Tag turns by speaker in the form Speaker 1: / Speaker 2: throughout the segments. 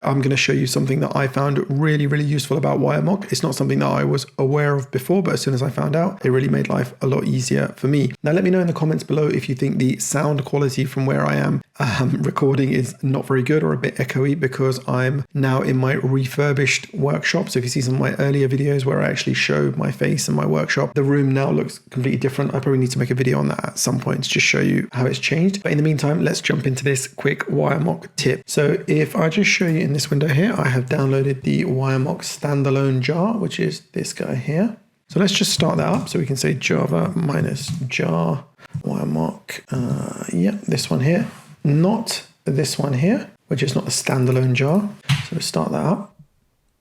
Speaker 1: I'm going to show you something that I found really, really useful about WireMock. It's not something that I was aware of before, but as soon as I found out, it really made life a lot easier for me. Now, let me know in the comments below if you think the sound quality from where I am recording is not very good or a bit echoey, because I'm now in my refurbished workshop. So if you see some of my earlier videos where I actually show my face in my workshop, the room now looks completely different. I probably need to make a video on that at some point to just show you how it's changed. But in the meantime, let's jump into this quick WireMock tip. So if I just show you in this window here, I have downloaded the WireMock standalone jar, which is this guy here. So let's just start that up. So we can say Java -jar WireMock. Yeah, this one here, not this one here, which is not the standalone jar. So let's start that up.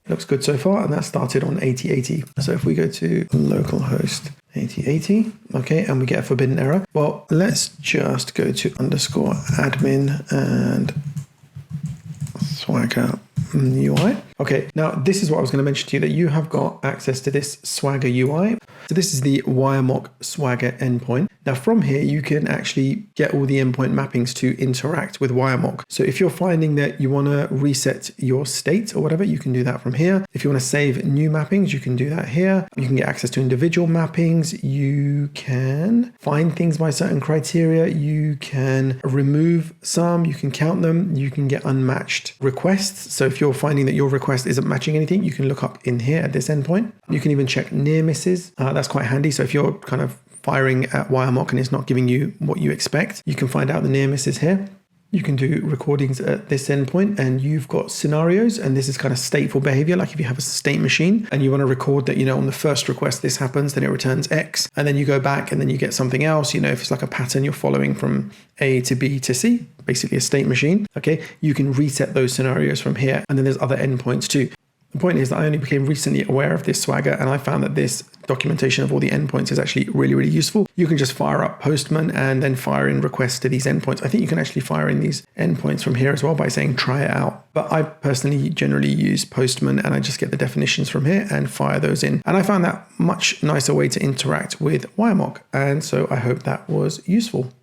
Speaker 1: It looks good so far, and that started on 8080. So if we go to localhost 8080, okay, and we get a forbidden error. Well, let's just go to _admin and Swagger UI. Okay, now this is what I was going to mention to you, that you have got access to this Swagger UI. So this is the WireMock Swagger endpoint. Now from here, you can actually get all the endpoint mappings to interact with WireMock. So if you're finding that you want to reset your state or whatever, you can do that from here. If you want to save new mappings, you can do that here. You can get access to individual mappings. You can find things by certain criteria. You can remove some, you can count them. You can get unmatched requests. So if you're finding that your request isn't matching anything, you can look up in here at this endpoint. You can even check near misses. That's quite handy. So if you're kind of firing at WireMock and it's not giving you what you expect, you can find out the near misses here. You can do recordings at this endpoint, and you've got scenarios, and this is kind of stateful behavior. Like if you have a state machine and you want to record that, on the first request this happens, then it returns X, and then you go back and then you get something else. If it's like a pattern you're following from A to B to C, basically a state machine, okay, you can reset those scenarios from here. And then there's other endpoints too. The point is that I only became recently aware of this Swagger, and I found that this documentation of all the endpoints is actually really, really useful. You can just fire up Postman and then fire in requests to these endpoints. I think you can actually fire in these endpoints from here as well by saying try it out. But I personally generally use Postman, and I just get the definitions from here and fire those in. And I found that much nicer way to interact with WireMock. And so I hope that was useful.